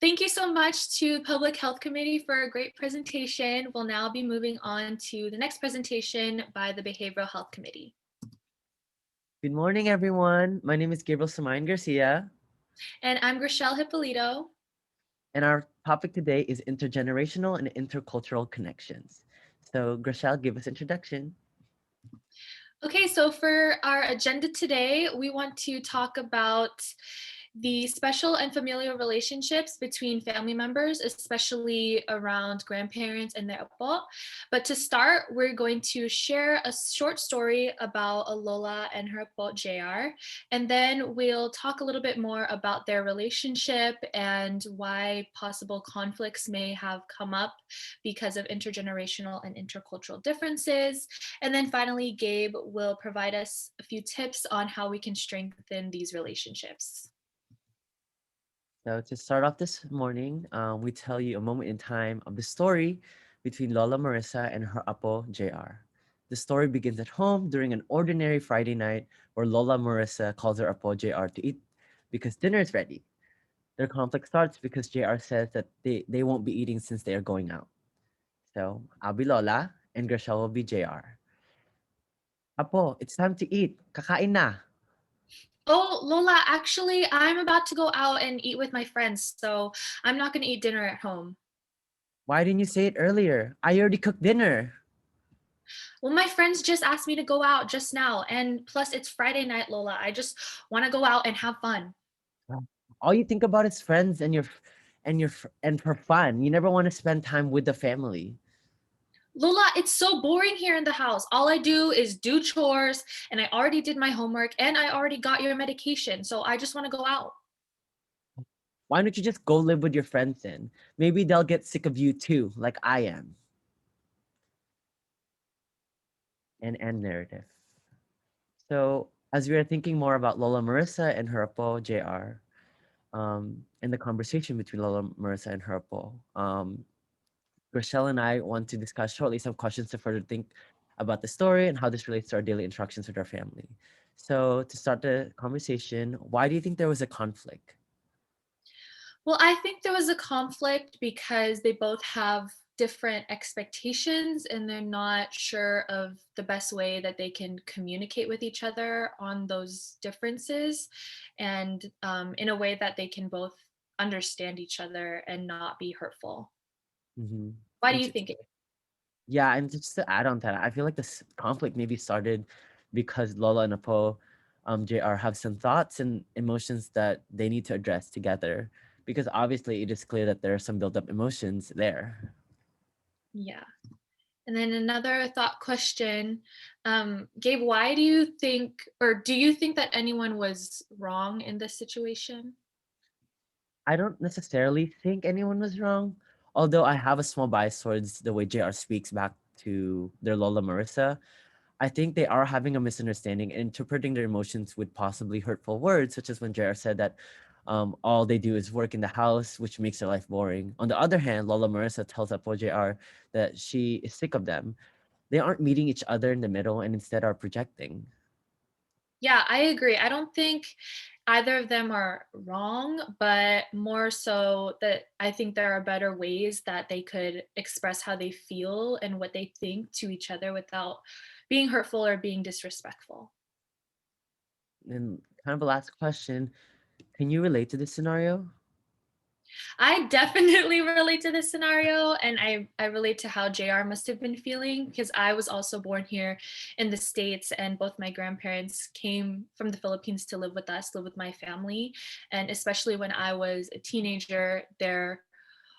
Thank you so much to Public Health Committee for a great presentation. We'll now be moving on to the next presentation by the Behavioral Health Committee. Good morning, everyone. My name is Gabriel Samayan Garcia, And I'm Grishelle Hippolito. and our topic today is intergenerational and intercultural connections. So, Grishelle, give us introduction. Okay, so for our agenda today, we want to talk about the special and familial relationships between family members, especially around grandparents and their apo. But to start, we're going to share a short story about a Lola and her apo JR, and then we'll talk a little bit more about their relationship and why possible conflicts may have come up because of intergenerational and intercultural differences. And then finally, Gabe will provide us a few tips on how we can strengthen these relationships. So, to start off this morning, we tell you a moment in time of the story between Lola Marissa and her apo, JR. The story begins at home during an ordinary Friday night where Lola Marissa calls her apo, JR, to eat because dinner is ready. Their conflict starts because JR says that they won't be eating since they are going out. So, I'll be Lola, and Grishelle will be JR. Apo, it's time to eat. Kakain na. Oh, Lola, actually, I'm about to go out and eat with my friends, so I'm not going to eat dinner at home. Why didn't you say it earlier? I already cooked dinner. Well, my friends just asked me to go out just now, and plus it's Friday night, Lola. I just want to go out and have fun. Well, all you think about is friends and for fun. You never want to spend time with the family. Lola, it's so boring here in the house. All I do is do chores, and I already did my homework, and I already got your medication, so I just want to go out. Why don't you just go live with your friends then? Maybe they'll get sick of you too, like I am. And narrative. So as we are thinking more about Lola Marissa and her apo JR, and the conversation between Lola Marissa and her apo, Rochelle and I want to discuss shortly some questions to further think about the story and how this relates to our daily interactions with our family. So, to start the conversation, why do you think there was a conflict? Well, I think there was a conflict because they both have different expectations and they're not sure of the best way that they can communicate with each other on those differences and in a way that they can both understand each other and not be hurtful. Mm-hmm. Why do And you think it? yeah, and just to add on to that, I feel like this conflict maybe started because Lola and Apo, JR have some thoughts and emotions that they need to address together. Because obviously, it is clear that there are some built up emotions there. Yeah. And then another thought question, Gabe, why do you think, or do you think that anyone was wrong in this situation? I don't necessarily think anyone was wrong, although I have a small bias towards the way JR speaks back to their Lola Marissa. I think they are having a misunderstanding and interpreting their emotions with possibly hurtful words, such as when JR said that all they do is work in the house, which makes their life boring. On the other hand, Lola Marissa tells Apo JR that she is sick of them. They aren't meeting each other in the middle and instead are projecting. Yeah, I agree. I don't think either of them are wrong, but more so that I think there are better ways that they could express how they feel and what they think to each other without being hurtful or being disrespectful. And kind of a last question, can you relate to this scenario? I definitely relate to this scenario, and I relate to how JR must have been feeling because I was also born here in the States, and both my grandparents came from the Philippines to live with us, live with my family. And especially when I was a teenager, there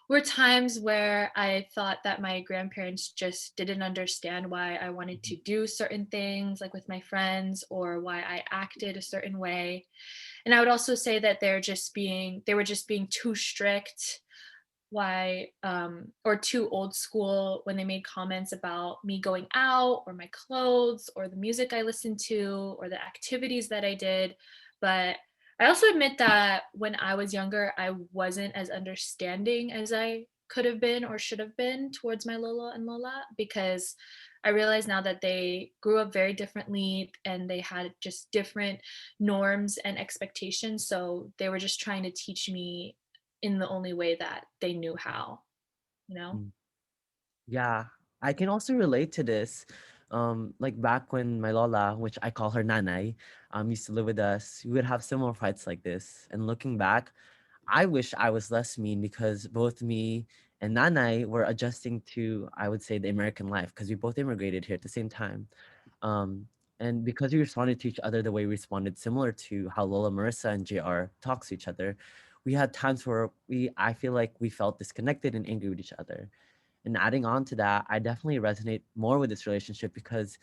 were times where I thought that my grandparents just didn't understand why I wanted to do certain things, like with my friends, or why I acted a certain way. And I would also say that they were just being too strict, why or too old school when they made comments about me going out or my clothes or the music I listened to or the activities that I did. But I also admit that when I was younger, I wasn't as understanding as I could have been or should have been towards my Lola and Lola, because I realize now that they grew up very differently and they had just different norms and expectations. So they were just trying to teach me in the only way that they knew how, you know? Mm. Yeah, I can also relate to this. Like back when my Lola, which I call her Nanay, used to live with us, we would have similar fights like this. And looking back, I wish I was less mean because both me and Nanay were adjusting to, I would say, the American life because we both immigrated here at the same time. Um, and because we responded to each other the way we responded, similar to how Lola, Marissa, and JR talk to each other, we had times where I feel like we felt disconnected and angry with each other. And adding on to that, I definitely resonate more with this relationship because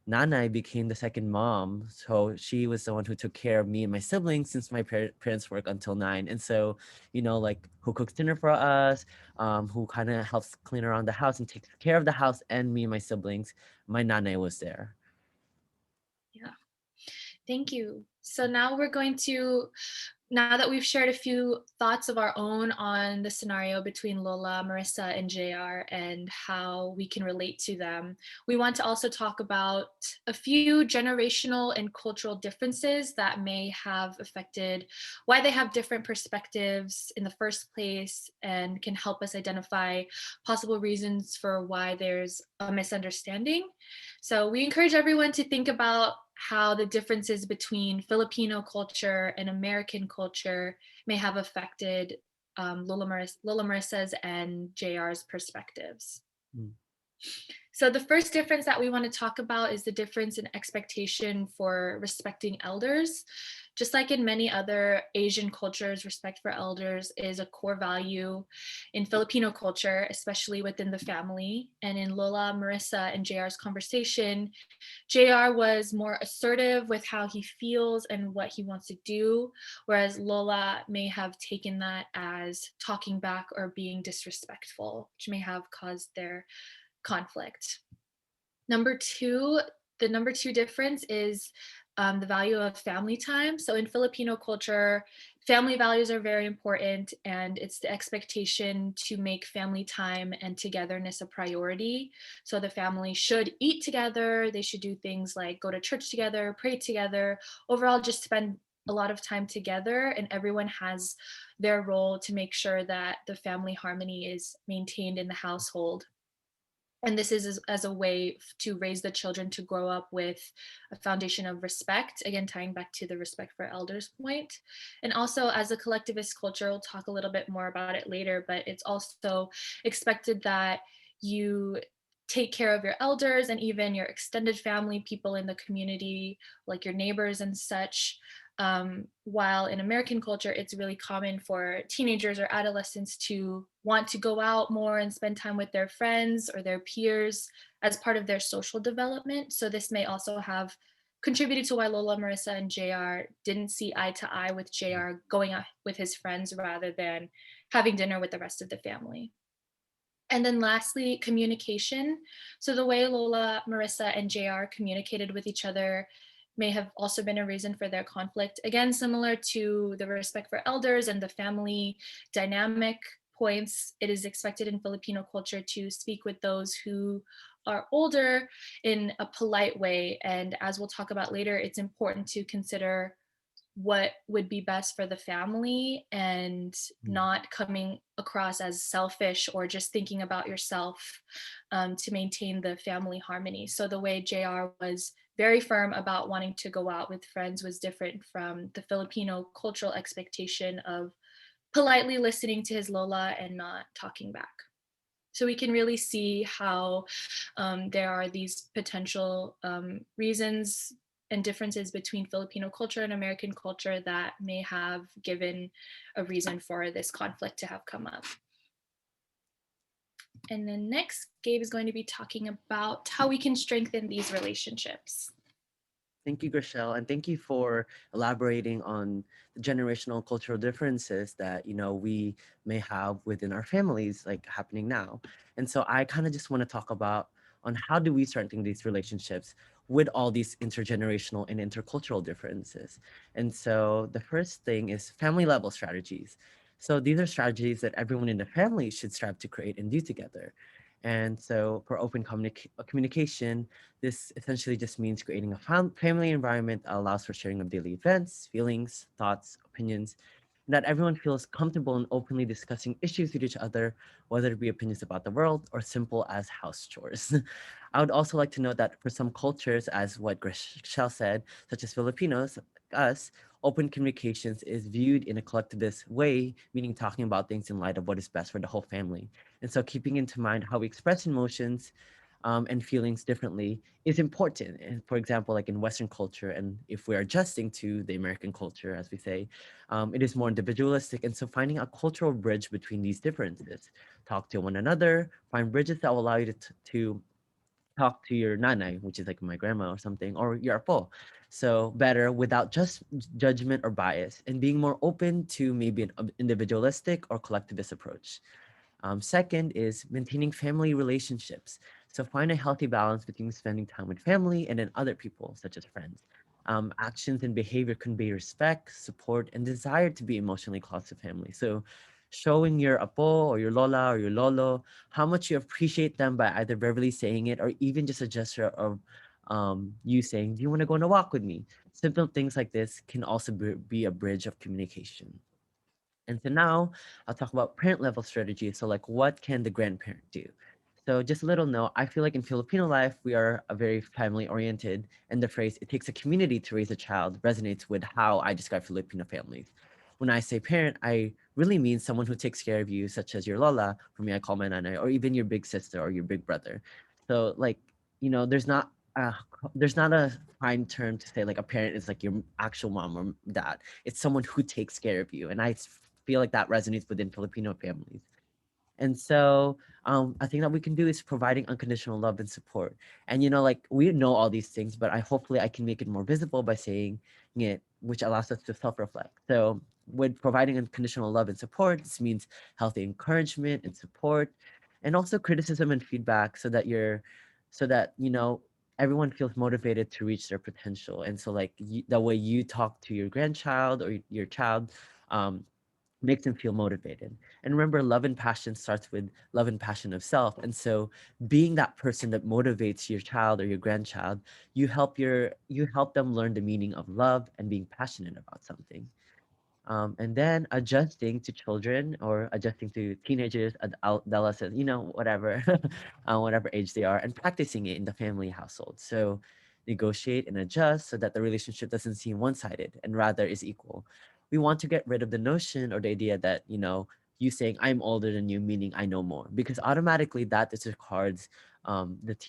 Nanay became the second mom. So she was the one who took care of me and my siblings since my parents work until 9. And so, like who cooks dinner for us, who kind of helps clean around the house and takes care of the house and me and my siblings, my Nanay was there. Yeah. Thank you. So now we're going to now that we've shared a few thoughts of our own on the scenario between Lola, Marissa, and JR and how we can relate to them, we want to also talk about a few generational and cultural differences that may have affected why they have different perspectives in the first place and can help us identify possible reasons for why there's a misunderstanding. So we encourage everyone to think about how the differences between Filipino culture and American culture may have affected Lola Marissa's and JR's perspectives. Mm, So the first difference that we want to talk about is the difference in expectation for respecting elders. Just like in many other Asian cultures, respect for elders is a core value in Filipino culture, especially within the family. And in Lola, Marissa, and JR's conversation, JR was more assertive with how he feels and what he wants to do, whereas Lola may have taken that as talking back or being disrespectful, which may have caused their conflict. Number two, the number two difference is the value of family time. So in Filipino culture, family values are very important, and it's the expectation to make family time and togetherness a priority. So the family should eat together, they should do things like go to church together, pray together, overall, just spend a lot of time together, and everyone has their role to make sure that the family harmony is maintained in the household. And this is as a way to raise the children to grow up with a foundation of respect, again tying back to the respect for elders point. And also, as a collectivist culture, we'll talk a little bit more about it later, but it's also expected that you take care of your elders and even your extended family, people in the community, like your neighbors and such. While in American culture, it's really common for teenagers or adolescents to want to go out more and spend time with their friends or their peers as part of their social development. So this may also have contributed to why Lola, Marissa, and JR didn't see eye to eye with JR going out with his friends rather than having dinner with the rest of the family. And then lastly, communication. So the way Lola, Marissa, and JR communicated with each other may have also been a reason for their conflict. Again, similar to the respect for elders and the family dynamic points, it is expected in Filipino culture to speak with those who are older in a polite way. And as we'll talk about later, it's important to consider what would be best for the family and mm, not coming across as selfish or just thinking about yourself, to maintain the family harmony. So the way JR was very firm about wanting to go out with friends was different from the Filipino cultural expectation of politely listening to his Lola and not talking back. So we can really see how there are these potential reasons and differences between Filipino culture and American culture that may have given a reason for this conflict to have come up. And then next, Gabe is going to be talking about how we can strengthen these relationships. Thank you, Grishel, and thank you for elaborating on the generational cultural differences that we may have within our families, like happening now. And so I kind of just want to talk about on how do we strengthen these relationships with all these intergenerational and intercultural differences. And so the first thing is family level strategies. So these are strategies that everyone in the family should strive to create and do together. And so for open communication, this essentially just means creating a family environment that allows for sharing of daily events, feelings, thoughts, opinions, that everyone feels comfortable in openly discussing issues with each other, whether it be opinions about the world or simple as house chores. I would also like to note that for some cultures, as what Grishel said, such as Filipinos, us, open communications is viewed in a collectivist way, meaning talking about things in light of what is best for the whole family. And so keeping into mind how we express emotions and feelings differently is important. And for example, like in Western culture, and if we're adjusting to the American culture, as we say, it is more individualistic. And so finding a cultural bridge between these differences, talk to one another, find bridges that will allow you to talk to your nanay, which is like my grandma or something, or your apo. So better without just judgment or bias, and being more open to maybe an individualistic or collectivist approach. Second is maintaining family relationships. So find a healthy balance between spending time with family and then other people, such as friends. Actions and behavior convey respect, support, and desire to be emotionally close to family. So showing your apo or your lola or your lolo how much you appreciate them by either verbally saying it or even just a gesture of you saying, "Do you want to go on a walk with me?" Simple things like this can also be a bridge of communication. And so now I'll talk about parent level strategies. So like what can the grandparent do? So just a little note, I feel like in Filipino life, we are a very family oriented, and the phrase "it takes a community to raise a child" resonates with how I describe Filipino families. When I say parent, I really mean someone who takes care of you, such as your lola, for me I call my nanay, or even your big sister or your big brother. So like, a there's not a fine term to say like a parent is like your actual mom or dad. It's someone who takes care of you. And feel like that resonates within Filipino families. And so I think that we can do is providing unconditional love and support. And like we know all these things, but hopefully I can make it more visible by saying it, which allows us to self-reflect. So with providing unconditional love and support, this means healthy encouragement and support, and also criticism and feedback, so that everyone feels motivated to reach their potential. And so like the way you talk to your grandchild or your child, um, makes them feel motivated. And remember, love and passion starts with love and passion of self. And so being that person that motivates your child or your grandchild, you help them learn the meaning of love and being passionate about something. And then adjusting to children or adjusting to teenagers, adolescents, whatever, whatever age they are, and practicing it in the family household. So negotiate and adjust so that the relationship doesn't seem one-sided and rather is equal. We want to get rid of the notion or the idea that, you saying I'm older than you, meaning I know more, because automatically that disregards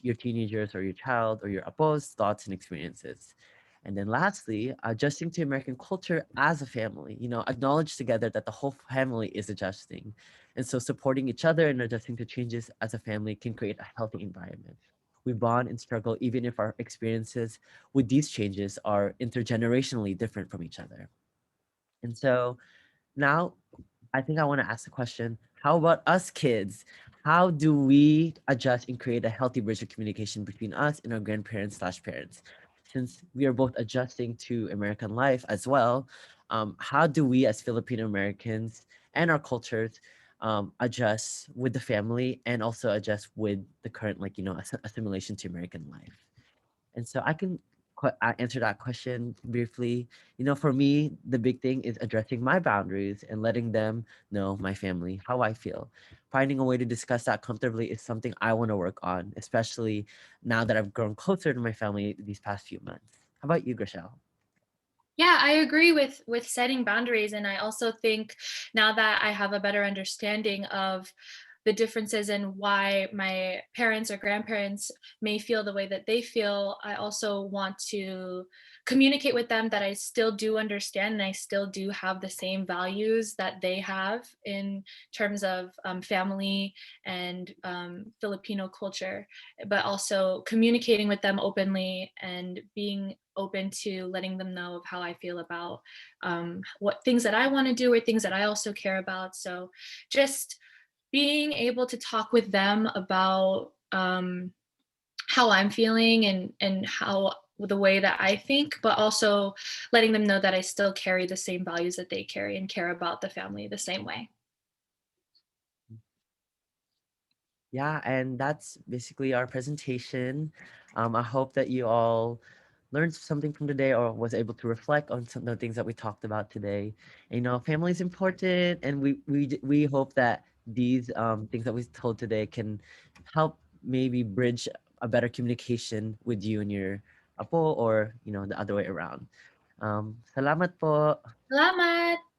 your teenagers or your child or your apo's thoughts and experiences. And then lastly, adjusting to American culture as a family, acknowledge together that the whole family is adjusting. And so supporting each other and adjusting to changes as a family can create a healthy environment. We bond and struggle even if our experiences with these changes are intergenerationally different from each other. And so now I think I want to ask the question, how about us kids? How do we adjust and create a healthy bridge of communication between us and our grandparents slash parents? Since we are both adjusting to American life as well, how do we as Filipino Americans and our cultures adjust with the family and also adjust with the current, like, assimilation to American life? And so I can answer that question briefly. For me, the big thing is addressing my boundaries and letting them know, my family, how I feel. Finding a way to discuss that comfortably is something I want to work on, especially now that I've grown closer to my family these past few months. How about you, Grishel? Yeah, I agree with setting boundaries, and I also think now that I have a better understanding of the differences and why my parents or grandparents may feel the way that they feel, I also want to communicate with them that I still do understand and I still do have the same values that they have in terms of family and Filipino culture, but also communicating with them openly and being open to letting them know of how I feel about what things that I want to do or things that I also care about. So just being able to talk with them about how I'm feeling and how the way that I think, but also letting them know that I still carry the same values that they carry and care about the family the same way. Yeah, and that's basically our presentation. I hope that you all learned something from today or was able to reflect on some of the things that we talked about today. And, family is important, and we hope that these things that we told today can help maybe bridge a better communication with you and your apo, or the other way around. Salamat po. Salamat!